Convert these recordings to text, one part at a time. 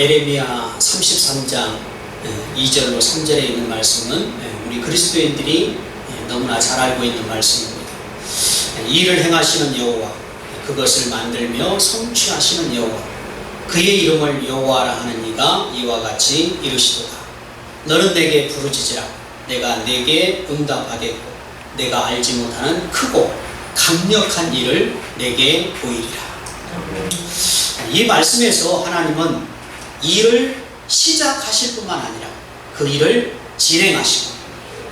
에레미야 33장 2절로 3절에 있는 말씀은 우리 그리스도인들이 너무나 잘 알고 있는 말씀입니다. 이를 행하시는 여호와, 그것을 만들며 성취하시는 여호와, 그의 이름을 여호와라 하는 이가 이와 같이 이르시도다. 너는 내게 부르짖으라. 내가 내게 응답하겠고 내가 알지 못하는 크고 강력한 일을 내게 보이리라. 이 말씀에서 하나님은 일을 시작하실 뿐만 아니라 그 일을 진행하시고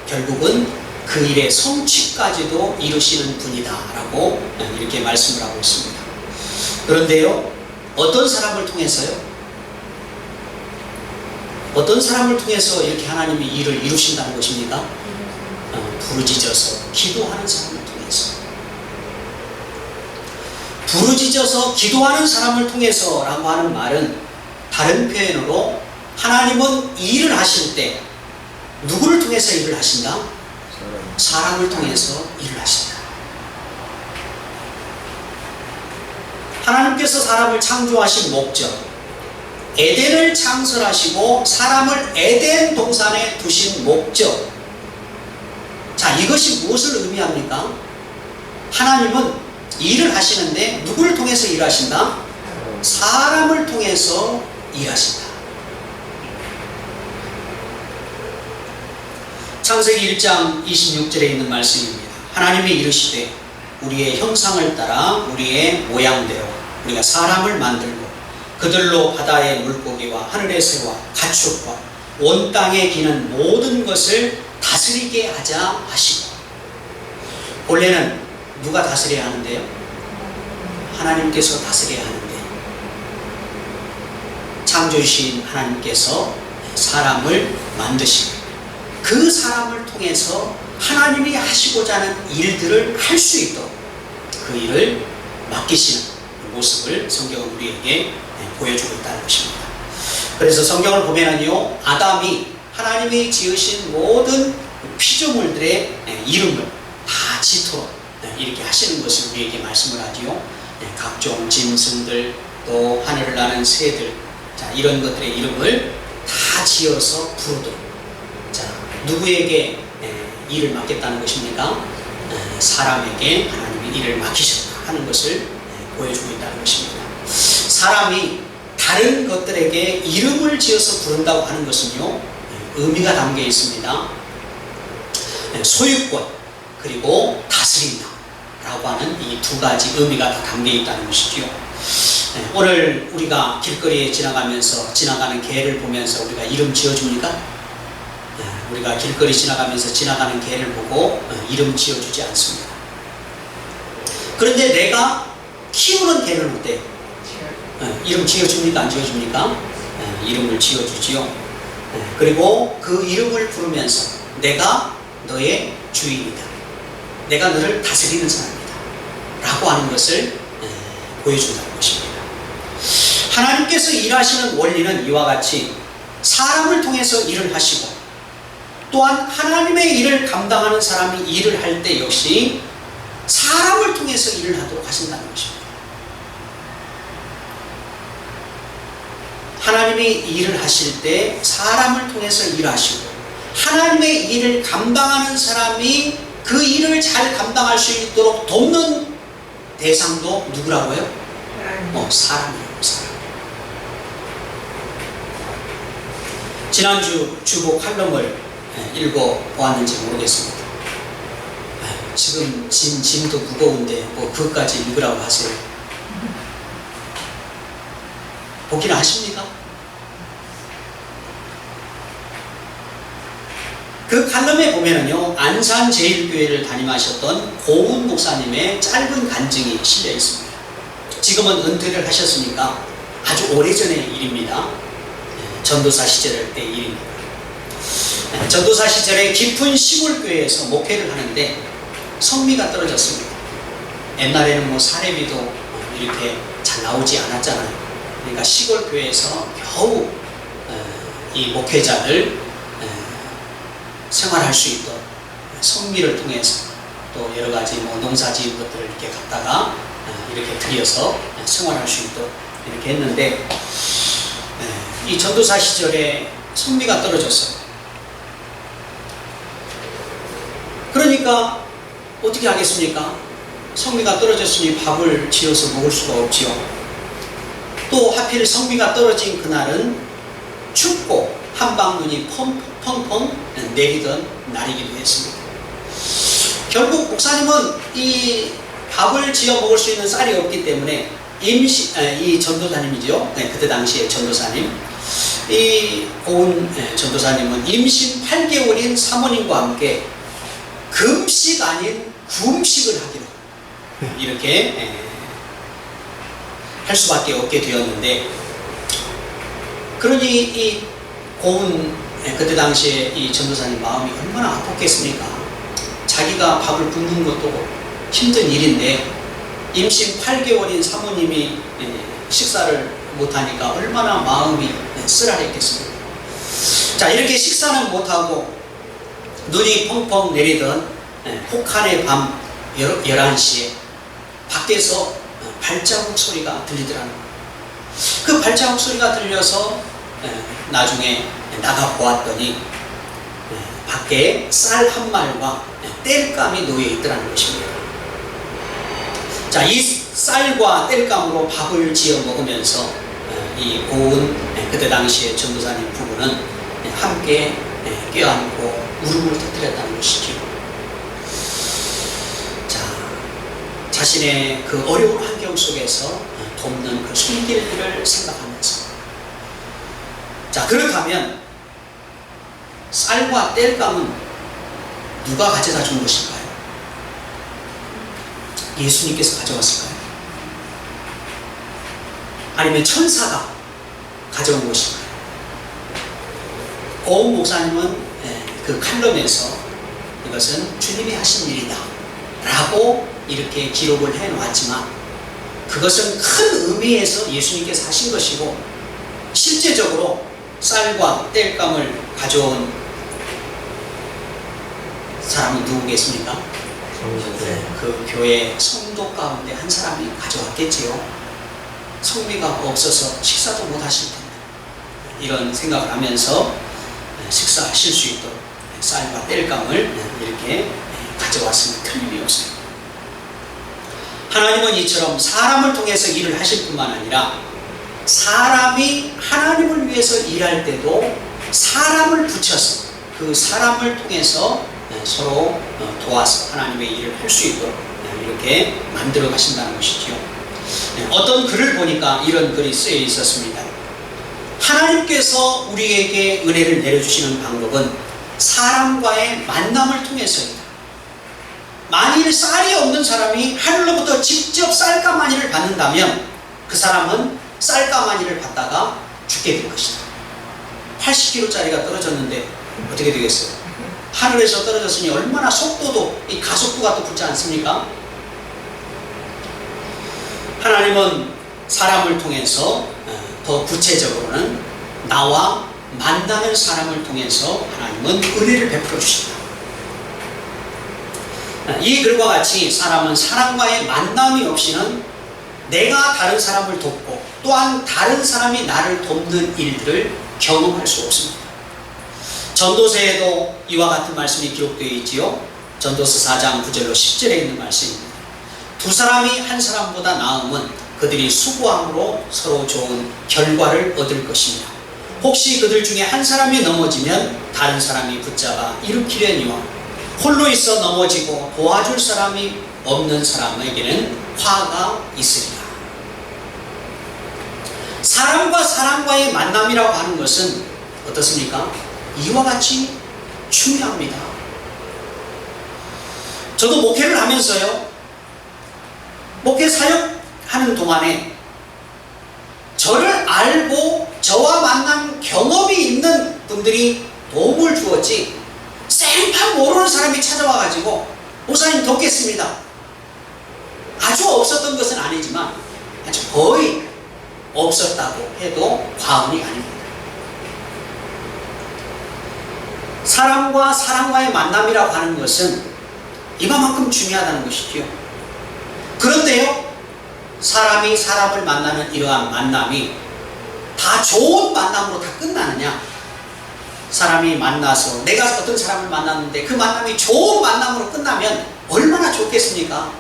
결국은 그 일의 성취까지도 이루시는 분이다 라고 이렇게 말씀을 하고 있습니다. 그런데요, 어떤 사람을 통해서요? 어떤 사람을 통해서 이렇게 하나님이 일을 이루신다는 것입니까? 부르짖어서 기도하는 사람을 통해서. 부르짖어서 기도하는 사람을 통해서 라고 하는 말은 다른 표현으로 하나님은 일을 하실 때 누구를 통해서 일을 하신다? 사람을 통해서 일을 하신다. 하나님께서 사람을 창조하신 목적, 에덴을 창설하시고 사람을 에덴 동산에 두신 목적. 자, 이것이 무엇을 의미합니까? 하나님은 일을 하시는데 누구를 통해서 일하신다? 사람을 통해서 일하신다. 창세기 1장 26절에 있는 말씀입니다. 하나님이 이르시되 우리의 형상을 따라 우리의 모양대로 우리가 사람을 만들고 그들로 바다의 물고기와 하늘의 새와 가축과 온 땅에 기는 모든 것을 다스리게 하자 하시고. 본래는 누가 다스려야 하는데요? 하나님께서 다스려야 하는데 창조주신 하나님께서 사람을 만드시고 그 사람을 통해서 하나님이 하시고자 하는 일들을 할 수 있도록 그 일을 맡기시는 모습을 성경은 우리에게 보여주고 있다는 것입니다. 그래서 성경을 보면은요, 아담이 하나님이 지으신 모든 피조물들의 이름을 다 지토록 이렇게 하시는 것을 우리에게 말씀을 하지요. 각종 짐승들, 또 하늘을 나는 새들, 자, 이런 것들의 이름을 다 지어서 부르도록. 자, 누구에게 일을 맡겼다는 것입니까? 사람에게 하나님이 일을 맡기셨다 하는 것을 보여주고 있다는 것입니다. 사람이 다른 것들에게 이름을 지어서 부른다고 하는 것은요, 의미가 담겨 있습니다. 소유권 그리고 다스린다 라고 하는 이 두 가지 의미가 다 담겨 있다는 것이죠. 오늘 우리가 길거리에 지나가면서 지나가는 개를 보면서 우리가 이름 지어줍니까? 우리가 길거리 지나가면서 지나가는 개를 보고 이름 지어주지 않습니다. 그런데 내가 키우는 개는 어때요? 이름 지어줍니까? 안 지어줍니까? 이름을 지어주지요. 그리고 그 이름을 부르면서 내가 너의 주인이다, 내가 너를 다스리는 사람이다 라고 하는 것을 보여준다는 것입니다. 하나님께서 일하시는 원리는 이와 같이 사람을 통해서 일을 하시고 또한 하나님의 일을 감당하는 사람이 일을 할 때 역시 사람을 통해서 일을 하도록 하신다는 것입니다. 하나님이 일을 하실 때 사람을 통해서 일하시고 하나님의 일을 감당하는 사람이 그 일을 잘 감당할 수 있도록 돕는 대상도 누구라고요? 사람이라고. 사람. 지난주 주보 칼럼을 읽어보았는지 모르겠습니다. 지금 짐도 무거운데 뭐 그것까지 읽으라고 하세요. 보기는 하십니까? 그 칼럼에 보면은요, 안산제일교회를 담임하셨던 고은 목사님의 짧은 간증이 실려 있습니다. 지금은 은퇴를 하셨으니까 아주 오래전의 일입니다. 전도사 시절 때 일입니다. 전도사 시절에 깊은 시골교회에서 목회를 하는데 성미가 떨어졌습니다. 옛날에는 뭐 사례비도 이렇게 잘 나오지 않았잖아요. 그러니까 시골교회에서 겨우 이 목회자들 생활할 수 있도록 성미를 통해서 또 여러 가지 뭐 농사 지은 것들을 이렇게 갖다가 이렇게 들여서 생활할 수 있도록 이렇게 했는데 이 전도사 시절에 성미가 떨어졌어요. 그러니까 어떻게 하겠습니까? 성미가 떨어졌으니 밥을 지어서 먹을 수가 없지요. 또 하필 성미가 떨어진 그날은 춥고 한방눈이 펑펑 내리던 날이기도 했습니다. 결국 목사님은 이 밥을 지어 먹을 수 있는 쌀이 없기 때문에 이 전도사님이죠. 그때 당시에 전도사님, 이 고은 전도사님은 임신 8개월인 사모님과 함께 금식 아닌 금식을 하기로 이렇게 할 수밖에 없게 되었는데, 그러니 이 고은 그때 당시에 이 전도사님 마음이 얼마나 아팠겠습니까? 자기가 밥을 굶는 것도 힘든 일인데 임신 8개월인 사모님이 식사를 못하니까 얼마나 마음이 쓰라렸겠습니까? 자, 이렇게 식사는 못하고 눈이 펑펑 내리던 혹한의 밤 11시에 밖에서 발자국 소리가 들리더라는 거예요. 그 발자국 소리가 들려서 나중에 나가 보았더니 밖에 쌀 한 말과 땔감이 놓여 있더라는 것입니다. 자, 이 쌀과 땔감으로 밥을 지어 먹으면서 이 고은 그때 당시에 전도사님 부부는 함께 껴안고 울음을 터뜨렸다는 것이죠. 자, 자신의 그 어려운 환경 속에서 돕는 그 손길들을 생각하면서, 자, 그렇다면 쌀과 땔감은 누가 가져다 준 것일까요? 예수님께서 가져왔을까요? 아니면 천사가 가져온 것일까요? 고은 목사님은 그 칼럼에서 이것은 주님이 하신 일이다 라고 이렇게 기록을 해놓았지만, 그것은 큰 의미에서 예수님께서 하신 것이고, 실제적으로 쌀과 땔감을 가져온 사람은 누구겠습니까? 그 교회 성도 가운데 한 사람이 가져왔겠지요. 성미가 없어서 식사도 못 하실 텐데, 이런 생각을 하면서 식사하실 수 있도록 쌀과 땔감을 이렇게 가져왔으면 틀림이 없습니다. 하나님은 이처럼 사람을 통해서 일을 하실 뿐만 아니라 사람이 하나님을 위해서 일할 때도 사람을 붙여서 그 사람을 통해서 서로 도와서 하나님의 일을 할 수 있도록 이렇게 만들어 가신다는 것이죠. 어떤 글을 보니까 이런 글이 쓰여 있었습니다. 하나님께서 우리에게 은혜를 내려주시는 방법은 사람과의 만남을 통해서이다. 만일 쌀이 없는 사람이 하늘로부터 직접 쌀가마니를 받는다면 그 사람은 쌀가마니를 받다가 죽게 될 것이다. 80kg짜리가 떨어졌는데 어떻게 되겠어요? 하늘에서 떨어졌으니 얼마나 속도도 이 가속도가 또 붙지 않습니까? 하나님은 사람을 통해서, 더 구체적으로는 나와 만나는 사람을 통해서 하나님은 은혜를 베풀어 주신다. 이 글과 같이 사람은 사람과의 만남이 없이는 내가 다른 사람을 돕고 또한 다른 사람이 나를 돕는 일들을 경험할 수 없습니다. 전도서에도 이와 같은 말씀이 기록되어 있지요. 전도서 4장 9절로 10절에 있는 말씀입니다. 두 사람이 한 사람보다 나음은 그들이 수고함으로 서로 좋은 결과를 얻을 것이며, 혹시 그들 중에 한 사람이 넘어지면 다른 사람이 붙잡아 일으키려니와 홀로 있어 넘어지고 도와줄 사람이 없는 사람에게는 화가 있으리라. 사람과 사람과의 만남이라고 하는 것은 어떻습니까? 이와 같이 중요합니다. 저도 목회를 하면서요, 목회 사역하는 동안에 저를 알고 저와 만난 경험이 있는 분들이 도움을 주었지, 생판 모르는 사람이 찾아와가지고 목사님 돕겠습니다, 아주 없었던 것은 아니지만 아주 거의 없었다고 해도 과언이 아닙니다. 사람과 사람과의 만남이라고 하는 것은 이만큼 중요하다는 것이지요. 그런데요, 사람이 사람을 만나는 이러한 만남이 다 다 좋은 만남으로 다 끝나느냐? 사람이 만나서 내가 어떤 사람을 만났는데 그 만남이 좋은 만남으로 끝나면 얼마나 좋겠습니까?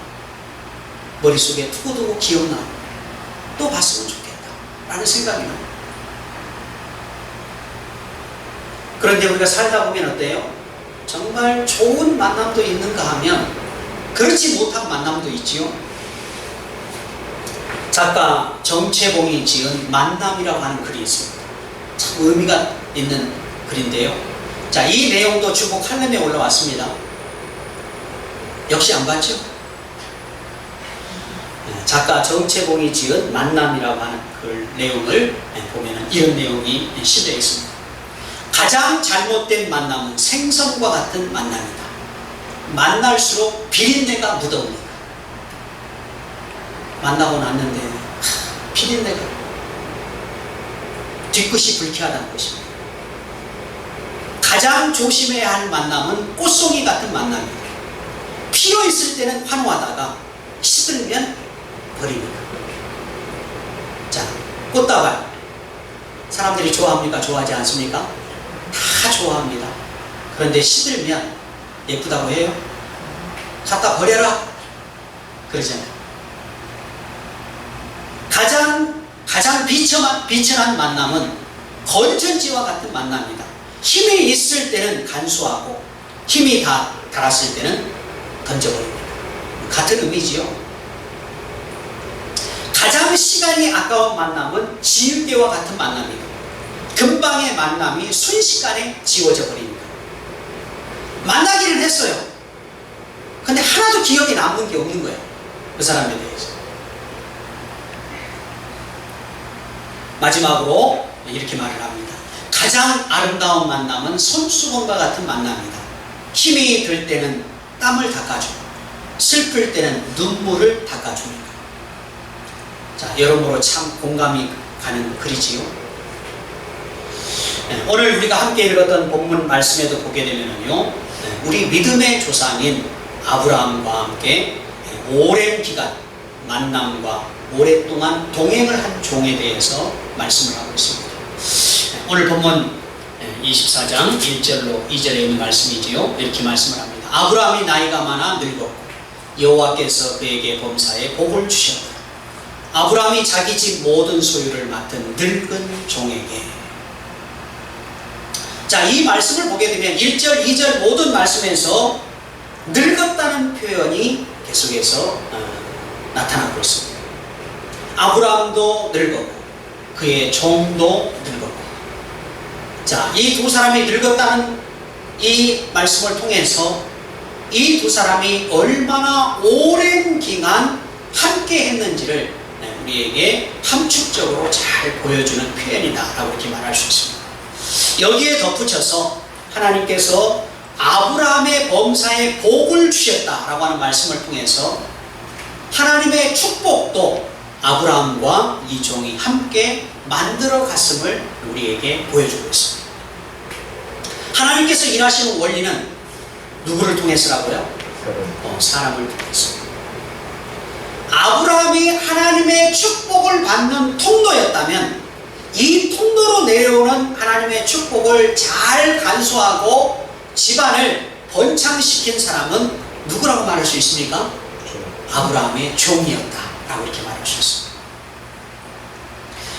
머릿속에 두고두고 기억나고 또 봤으면 좋겠다 라는 생각이 나요. 그런데 우리가 살다 보면 어때요? 정말 좋은 만남도 있는가 하면 그렇지 못한 만남도 있지요. 작가 정채봉이 지은 만남이라고 하는 글이 있습니다. 참 의미가 있는 글인데요. 자, 이 내용도 주보 칼럼에 올라왔습니다. 역시 안 봤죠? 작가 정채봉이 지은 만남이라고 하는 글 내용을 보면 이런 내용이 실려 있습니다. 가장 잘못된 만남은 생선과 같은 만남이다. 만날수록 비린내가 묻어옵니다. 만나고 났는데 비린내가 뒤끝이 불쾌하다는 것입니다. 가장 조심해야 할 만남은 꽃송이 같은 만남입니다. 필요 있을 때는 환호하다가 시들면 버립니다. 자, 꽃다발 사람들이 좋아합니까? 좋아하지 않습니까? 다 좋아합니다. 그런데 시들면 예쁘다고 해요? 갖다 버려라 그러잖아요. 가장 비천한 만남은 건전지와 같은 만남입니다. 힘이 있을 때는 간수하고 힘이 다 닳았을 때는 던져버립니다. 같은 의미지요. 가장 시간이 아까운 만남은 지우개와 같은 만남입니다. 금방의 만남이 순식간에 지워져 버립니다. 만나기는 했어요. 근데 하나도 기억에 남는 게 없는 거예요. 그 사람에 대해서. 마지막으로 이렇게 말을 합니다. 가장 아름다운 만남은 손수건과 같은 만남이다. 힘이 들 때는 땀을 닦아주고 슬플 때는 눈물을 닦아줍니다. 자, 여러모로 참 공감이 가는 글이지요. 오늘 우리가 함께 읽었던 본문 말씀에도 보게 되면요, 우리 믿음의 조상인 아브라함과 함께 오랜 기간 만남과 오랫동안 동행을 한 종에 대해서 말씀을 하고 있습니다. 오늘 본문 24장 1절로 2절에 있는 말씀이지요. 이렇게 말씀을 합니다. 아브라함이 나이가 많아 늙었고 여호와께서 그에게 범사에 복을 주셨다. 아브라함이 자기 집 모든 소유를 맡은 늙은 종에게. 자, 이 말씀을 보게 되면 1절, 2절 모든 말씀에서 늙었다는 표현이 계속해서 나타나고 있습니다. 아브라함도 늙었고 그의 종도 늙었고. 자, 이 두 사람이 늙었다는 이 말씀을 통해서 이 두 사람이 얼마나 오랜 기간 함께 했는지를 우리에게 함축적으로 잘 보여주는 표현이다 라고 이렇게 말할 수 있습니다. 여기에 덧붙여서 하나님께서 아브라함의 범사에 복을 주셨다라고 하는 말씀을 통해서 하나님의 축복도 아브라함과 이 종이 함께 만들어 갔음을 우리에게 보여주고 있습니다. 하나님께서 일하시는 원리는 누구를 통해서라고요? 사람을 통해서. 아브라함이 하나님의 축복을 받는 통로였다면 이 통로로 내려오는 하나님의 축복을 잘 간수하고 집안을 번창시킨 사람은 누구라고 말할 수 있습니까? 아브라함의 종이었다 라고 이렇게 말할 수 있습니다.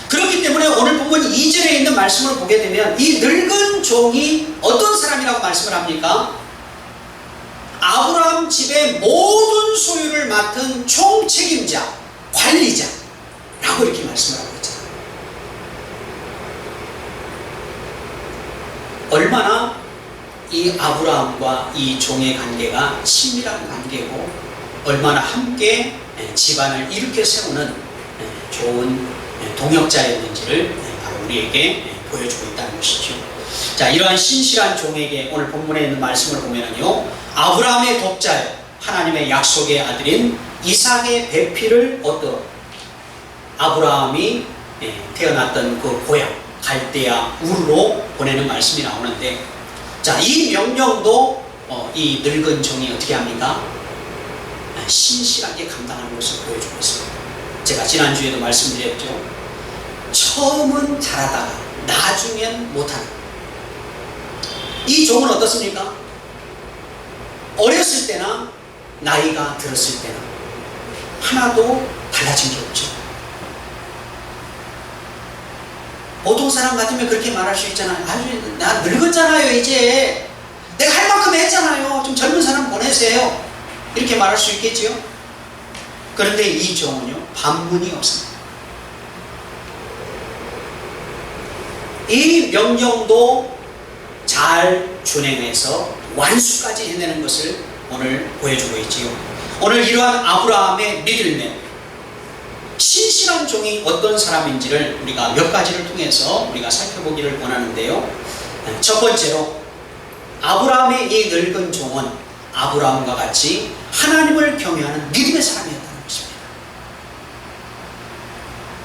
그렇기 때문에 오늘 본문 2절에 있는 말씀을 보게 되면 이 늙은 종이 어떤 사람이라고 말씀을 합니까? 아브라함 집의 모든 소유를 맡은 총책임자, 관리자 라고 이렇게 말씀을 하고 있잖아요. 얼마나 이 아브라함과 이 종의 관계가 친밀한 관계고 얼마나 함께 집안을 일으켜 세우는 좋은 동역자였는지를 바로 우리에게 보여주고 있다는 것이죠. 자, 이러한 신실한 종에게 오늘 본문에 있는 말씀을 보면요, 아브라함의 독자요 하나님의 약속의 아들인 이삭의 배필을 얻어 아브라함이 태어났던 그 고향 갈대아 우르로 보내는 말씀이 나오는데, 자, 이 명령도 이 늙은 종이 어떻게 합니까? 신실하게 감당하는 것을 보여주고 있습니다. 제가 지난주에도 말씀드렸죠. 처음은 잘하다가 나중엔 못하는 이 종은 어떻습니까? 어렸을 때나 나이가 들었을 때나 하나도 달라진 게 없죠. 보통 사람 같으면 그렇게 말할 수 있잖아요. 아주 나 늙었잖아요. 이제 내가 할 만큼 했잖아요. 좀 젊은 사람 보내세요. 이렇게 말할 수 있겠지요. 그런데 이 종은요, 반문이 없습니다. 이 명령도 잘 준행해서 완수까지 해내는 것을 오늘 보여주고 있지요. 오늘 이러한 아브라함의 믿음에 신실한 종이 어떤 사람인지를 우리가 몇 가지를 통해서 우리가 살펴보기를 원하는데요. 첫 번째로 아브라함의 이 늙은 종은 아브라함과 같이 하나님을 경외하는 믿음의 사람이었다는 것입니다.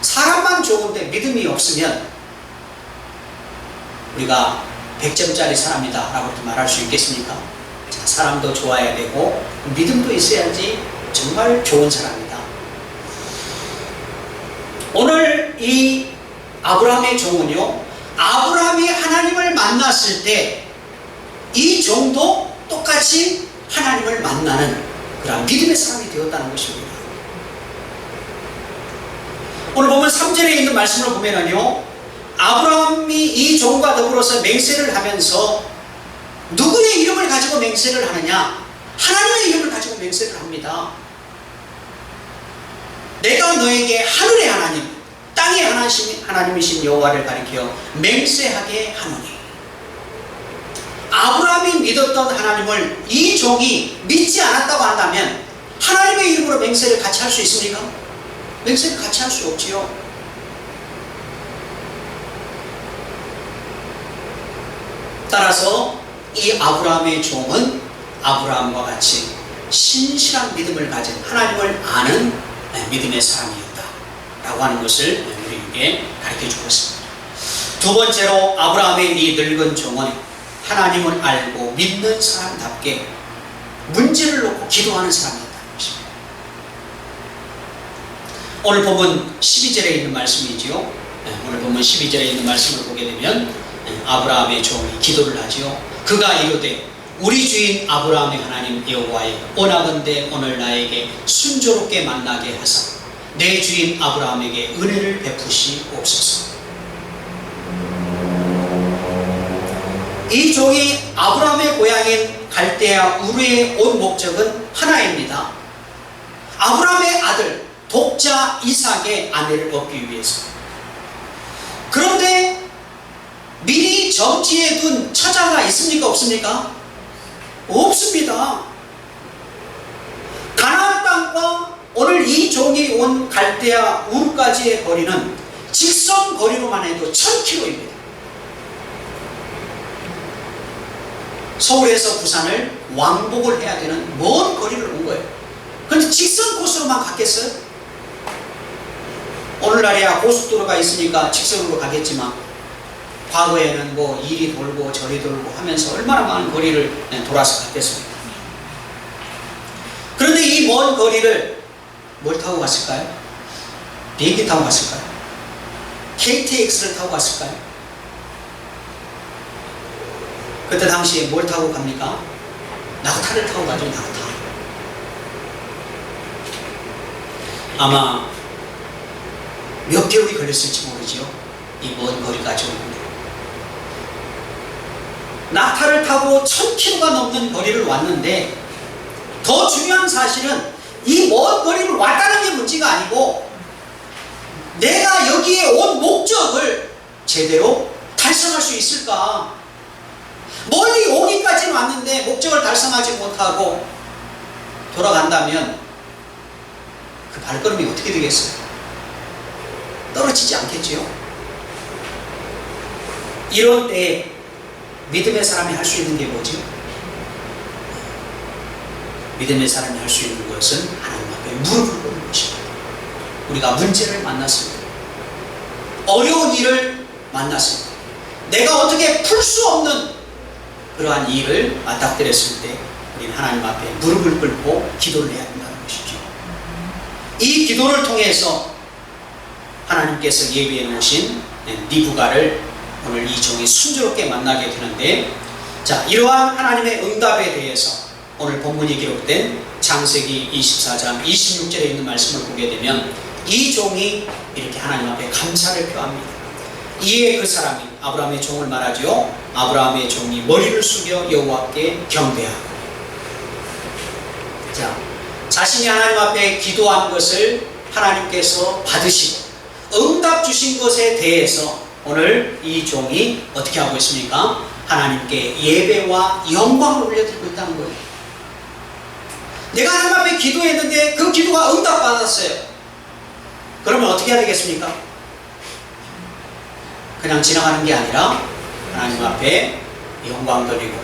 사람만 좋은데 믿음이 없으면 우리가 100점짜리 사람이다 라고 말할 수 있겠습니까? 자, 사람도 좋아야 되고 믿음도 있어야지 정말 좋은 사람이다. 오늘 이 아브라함의 종은요, 아브라함이 하나님을 만났을 때 이 종도 똑같이 하나님을 만나는 그런 믿음의 사람이 되었다는 것입니다. 오늘 보면 3절에 있는 말씀을 보면은요, 아브라함이 이 종과 더불어서 맹세를 하면서 누구의 이름을 가지고 맹세를 하느냐? 하나님의 이름을 가지고 맹세를 합니다. 내가 너에게 하늘의 하나님, 땅의 하나님이신 여호와를 가리켜 맹세하게 하노니. 아브라함이 믿었던 하나님을 이 종이 믿지 않았다고 한다면 하나님의 이름으로 맹세를 같이 할 수 있습니까? 맹세를 같이 할 수 없지요. 따라서 이 아브라함의 종은 아브라함과 같이 신실한 믿음을 가진 하나님을 아는 믿음의 사람이었다 라고 하는 것을 우리에게 가르쳐 주고 있습니다. 두 번째로 아브라함의 이 늙은 종은 하나님을 알고 믿는 사람답게 문제를 놓고 기도하는 사람이었다는 것입니다. 오늘 본문 12절에 있는 말씀이지요. 오늘 본문 12절에 있는 말씀을 보게 되면 아브라함의 종이 기도를 하지요. 그가 이르되 우리 주인 아브라함의 하나님 여호와여, 원하건대 오늘 나에게 순조롭게 만나게 하사 내 주인 아브라함에게 은혜를 베푸시옵소서. 이 종이 아브라함의 고향인 갈대아 우르에 온 목적은 하나입니다. 아브라함의 아들 독자 이삭의 아내를 얻기 위해서. 그런데 미리 정지해 둔 처자가 있습니까? 없습니까? 없습니다. 가나안 땅과 오늘 이 종이 온 갈대아 우르까지의 거리는 직선 거리로만 해도 1000km입니다. 서울에서 부산을 왕복을 해야 되는 먼 거리를 온 거예요. 그런데 직선 코스로만 갔겠어요? 오늘날에야 고속도로가 있으니까 직선으로 가겠지만 과거에는 뭐 이리 돌고 저리 돌고 하면서 얼마나 많은 거리를 돌아서 갔겠습니까? 그런데 이 먼 거리를 뭘 타고 갔을까요? 비행기 타고 갔을까요? KTX를 타고 갔을까요? 그때 당시에 뭘 타고 갑니까? 낙타를 타고 가죠. 낙타. 아마 몇 개월이 걸렸을지 모르지요. 이 먼 거리까지 오는데 낙타를 타고 1000km가 넘는 거리를 왔는데, 더 중요한 사실은 이 먼 거리를 왔다는 게 문제가 아니고 내가 여기에 온 목적을 제대로 달성할 수 있을까? 멀리 오기까지는 왔는데 목적을 달성하지 못하고 돌아간다면 그 발걸음이 어떻게 되겠어요? 떨어지지 않겠지요? 이런 때에 믿음의 사람이 할 수 있는 게 뭐죠? 믿음의 사람이 할 수 있는 것은 하나님 앞에 무릎을 꿇는 것입니다. 우리가 문제를 만났습니다. 어려운 일을 만났습니다. 내가 어떻게 풀 수 없는 그러한 일을 맞닥뜨렸을 때 우리는 하나님 앞에 무릎을 꿇고 기도를 해야 한다는 것이죠. 이 기도를 통해서 하나님께서 예비해 놓으신 리브가를 오늘 이 종이 순조롭게 만나게 되는데, 자, 이러한 하나님의 응답에 대해서 오늘 본문이 기록된 창세기 24장 26절에 있는 말씀을 보게 되면 이 종이 이렇게 하나님 앞에 감사를 표합니다. 이에 그 사람이, 아브라함의 종을 말하죠. 아브라함의 종이 머리를 숙여 여호와께 경배하고, 자, 자신이 하나님 앞에 기도한 것을 하나님께서 받으시고 응답 주신 것에 대해서 오늘 이 종이 어떻게 하고 있습니까? 하나님께 예배와 영광을 올려드리고 있다는 거예요. 내가 하나님 앞에 기도했는데 그 기도가 응답받았어요. 그러면 어떻게 해야 되겠습니까? 그냥 지나가는 게 아니라 하나님 앞에 영광 드리고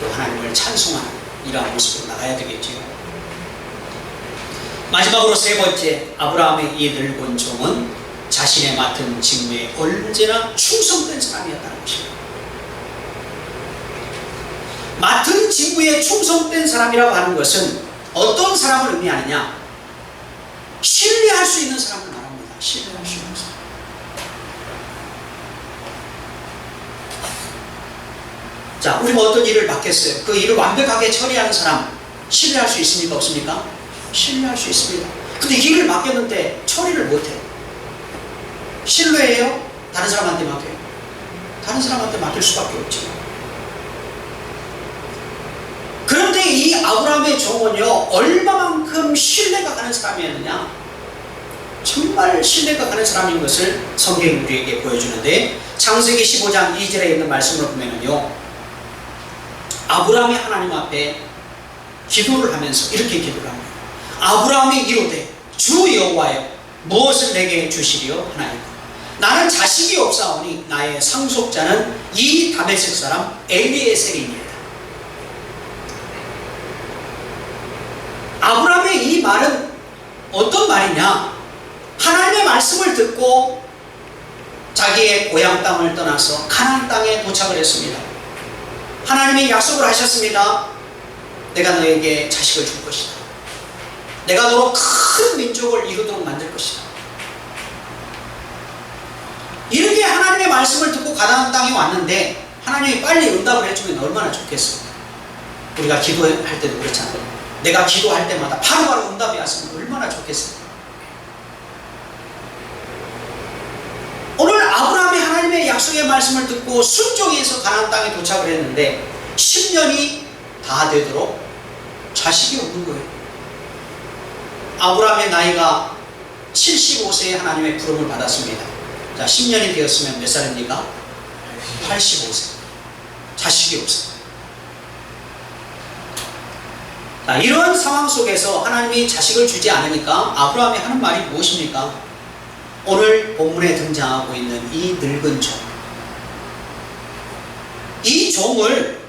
또 하나님을 찬송하는 이러한 모습으로 나가야 되겠지요. 마지막으로 세 번째, 아브라함의 이 늙은 종은 자신의 맡은 직무에 언제나 충성된 사람이었다는 것입니다. 맡은 직무에 충성된 사람이라고 하는 것은 어떤 사람을 의미하느냐? 신뢰할 수 있는 사람을 말합니다. 신뢰할 수 있는 사람. 자, 우리가 어떤 일을 맡겠어요. 그 일을 완벽하게 처리하는 사람 신뢰할 수 있습니까? 없습니까? 신뢰할 수 있습니다. 근데 이 일을 맡겼는데 처리를 못해요. 신뢰해요? 다른 사람한테 맡겨요? 다른 사람한테 맡길 수밖에 없죠. 그런데 이 아브라함의 종은요, 얼마만큼 신뢰가 가는 사람이었느냐? 정말 신뢰가 가는 사람인 것을 성경이 우리에게 보여주는데, 창세기 15장 2절에 있는 말씀을 보면요, 아브라함이 하나님 앞에 기도를 하면서 이렇게 기도를 합니다. 아브라함이 이르되 주 여호와여, 무엇을 내게 주시리요 하나이까? 나는 자식이 없사오니 나의 상속자는 이 다메섹 사람 엘리에셀이니이다. 아브라함의 이 말은 어떤 말이냐? 하나님의 말씀을 듣고 자기의 고향 땅을 떠나서 가나안 땅에 도착을 했습니다. 하나님이 약속을 하셨습니다. 내가 너에게 자식을 줄 것이다. 내가 너로 큰 민족을 이루도록 만들 것이다. 이렇게 하나님의 말씀을 듣고 가나안 땅에 왔는데 하나님이 빨리 응답을 해주면 얼마나 좋겠어. 우리가 기도할 때도 그렇잖아요. 내가 기도할 때마다 바로바로 응답이 왔으면 얼마나 좋겠어요. 오늘 아브라함이 하나님의 약속의 말씀을 듣고 순종해서 가나안 땅에 도착을 했는데 10년이 다 되도록 자식이 없는 거예요. 아브라함의 나이가 75세에 하나님의 부름을 받았습니다. 자, 10년이 되었으면 몇 살입니까? 85세. 자식이 없어요. 자, 이런 상황 속에서 하나님이 자식을 주지 않으니까 아브라함이 하는 말이 무엇입니까? 오늘 본문에 등장하고 있는 이 늙은 종, 이 종을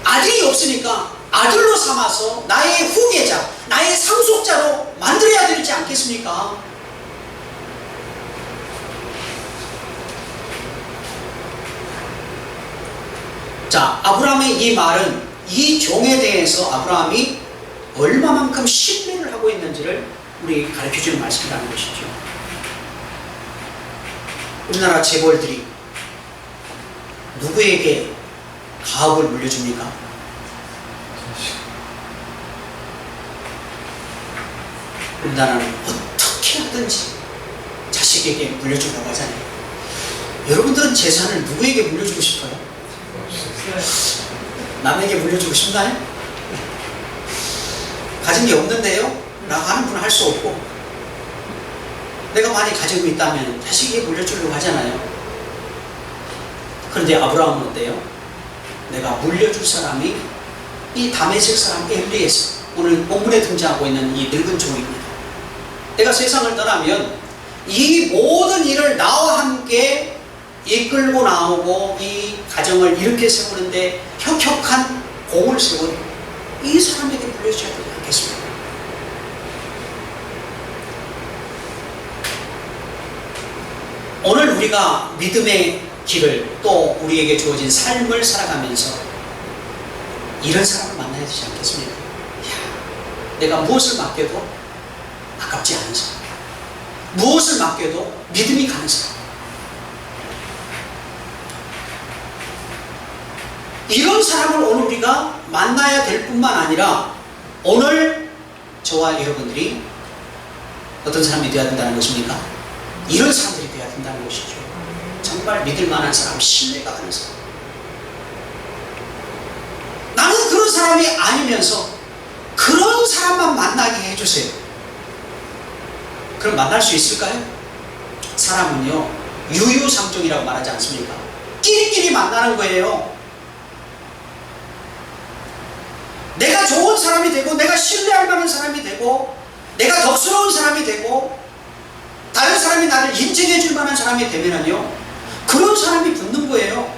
아들이 없으니까 아들로 삼아서 나의 후계자, 나의 상속자로 만들어야 되지 않겠습니까? 자, 아브라함의 이 말은 이 종에 대해서 아브라함이 얼마만큼 신뢰를 하고 있는지를 우리 가르쳐주는 말씀이라는 것이죠. 우리나라 재벌들이 누구에게 가업을 물려줍니까? 우리나라는 어떻게 하든지 자식에게 물려주려고 하잖아요. 여러분들은 재산을 누구에게 물려주고 싶어요? 남에게 물려주고 싶나요? 가진 게 없는데요? 라고 하는 분은 할 수 없고, 내가 많이 가지고 있다면 자식에게 물려주려고 하잖아요. 그런데 아브라함은 어때요? 내가 물려줄 사람이 이 다메섹 사람 엘리에셀, 오늘 본문에 등장하고 있는 이 늙은 종입니다. 내가 세상을 떠나면 이 모든 일을 나와 함께 이끌고 나오고 이 가정을 이렇게 세우는데 혁혁한 공을 세운 이 사람에게 물려줘야 되지 않겠습니까? 오늘 우리가 믿음의 길을, 또 우리에게 주어진 삶을 살아가면서 이런 사람을 만나야 되지 않겠습니까? 야, 내가 무엇을 맡겨도 아깝지 않은 사람, 무엇을 맡겨도 믿음이 가는 사람. 이런 사람을 오늘 우리가 만나야 될 뿐만 아니라 오늘 저와 여러분들이 어떤 사람이 되어야 된다는 것입니까? 이런 사람들이 되어야 된다는 것이죠. 정말 믿을 만한 사람, 신뢰가 가는 사람. 나는 그런 사람이 아니면서 그런 사람만 만나게 해주세요. 그럼 만날 수 있을까요? 사람은요, 유유상종이라고 말하지 않습니까? 끼리끼리 만나는 거예요. 내가 좋은 사람이 되고, 내가 신뢰할 만한 사람이 되고, 내가 덕스러운 사람이 되고, 다른 사람이 나를 인정해 줄 만한 사람이 되면요, 그런 사람이 붙는 거예요.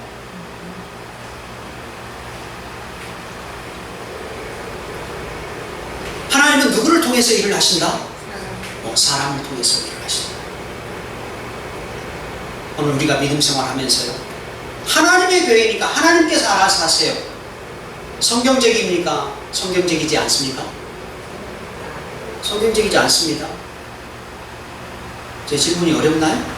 하나님은 누구를 통해서 일을 하신다? 사람을 통해서 일을 하신다. 오늘 우리가 믿음 생활하면서요, 하나님의 교회니까 하나님께서 알아서 하세요. 성경적입니까? 성경적이지 않습니까? 성경적이지 않습니다. 제 질문이 어렵나요?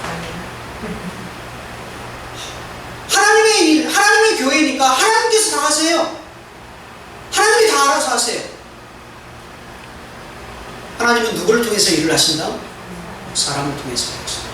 하나님의 일, 하나님의 교회니까 하나님께서 다 하세요. 하나님이 다 알아서 하세요. 하나님은 누구를 통해서 일을 하신다? 사람을 통해서 하신다.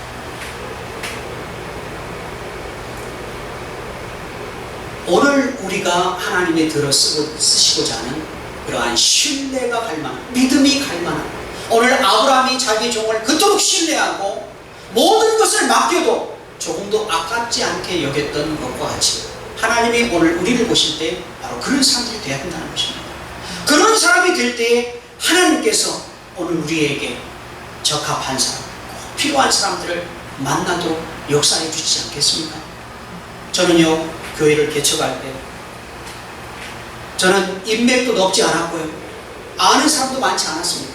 오늘 우리가 하나님의 들어 쓰시고자 하는 그러한 신뢰가 갈 만한, 믿음이 갈 만한, 오늘 아브라함이 자기 종을 그토록 신뢰하고 모든 것을 맡겨도 조금도 아깝지 않게 여겼던 것과 같이 하나님이 오늘 우리를 보실 때 바로 그런 사람들이 되어야 한다는 것입니다. 그런 사람이 될 때에 하나님께서 오늘 우리에게 적합한 사람, 꼭 필요한 사람들을 만나도록 역사해 주시지 않겠습니까? 저는요, 교회를 개척할 때 저는 인맥도 넓지 않았고요, 아는 사람도 많지 않았습니다.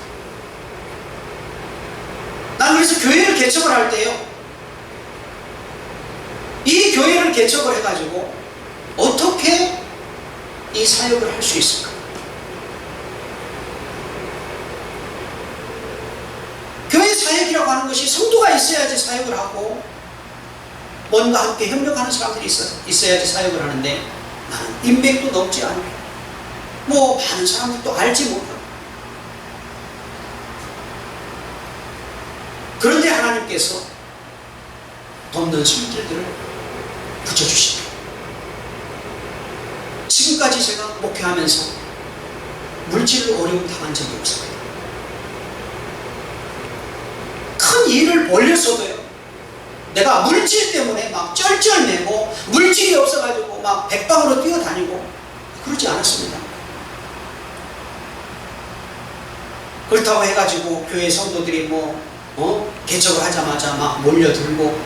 난 그래서 교회를 개척을 할 때요, 이 교회를 개척을 해가지고 어떻게 이 사역을 할 수 있을까? 교회 사역이라고 하는 것이 성도가 있어야지 사역을 하고 뭔가 함께 협력하는 사람들이 있어야지 사역을 하는데, 나는 인맥도 넓지 않고 뭐 많은 사람들도 알지 못하고, 그런데 하나님께서 돕는 손길들을 붙여주십니다. 지금까지 제가 목회하면서 물질로 어려움 당한 적이 없습니다. 큰 일을 벌렸어도요, 내가 물질 때문에 막 쩔쩔매고 물질이 없어가지고 막 백방으로 뛰어다니고 그러지 않았습니다. 그렇다고 해가지고 교회 성도들이 개척을 하자마자 막 몰려들고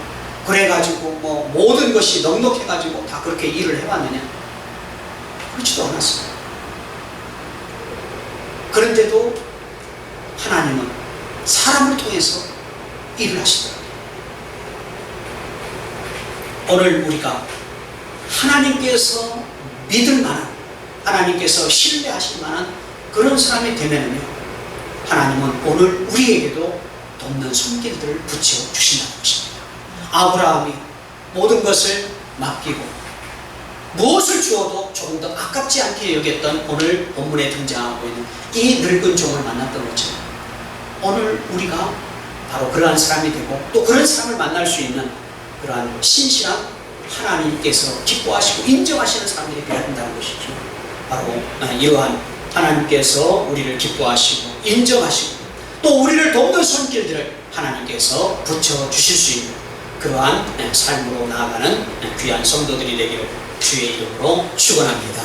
그래가지고 모든 것이 넉넉해가지고 다 그렇게 일을 해왔느냐? 그렇지도 않았습니다. 그런데도 하나님은 사람을 통해서 일을 하시더라고요. 오늘 우리가 하나님께서 믿을 만한, 하나님께서 신뢰하실 만한 그런 사람이 되면요, 하나님은 오늘 우리에게도 돕는 손길들을 붙여주신다는 것입니다. 아브라함이 모든 것을 맡기고 무엇을 주어도 조금 더 아깝지 않게 여겼던 오늘 본문에 등장하고 있는 이 늙은 종을 만났던 것처럼 오늘 우리가 바로 그러한 사람이 되고 또 그런 사람을 만날 수 있는 그러한 신실한, 하나님께서 기뻐하시고 인정하시는 사람들이 되어야 한다는 것이죠. 바로 이러한 하나님께서 우리를 기뻐하시고 인정하시고 또 우리를 돕는 손길들을 하나님께서 붙여주실 수 있는 그러한 삶으로 나아가는 귀한 성도들이 되기를 주의 이름으로 축원합니다.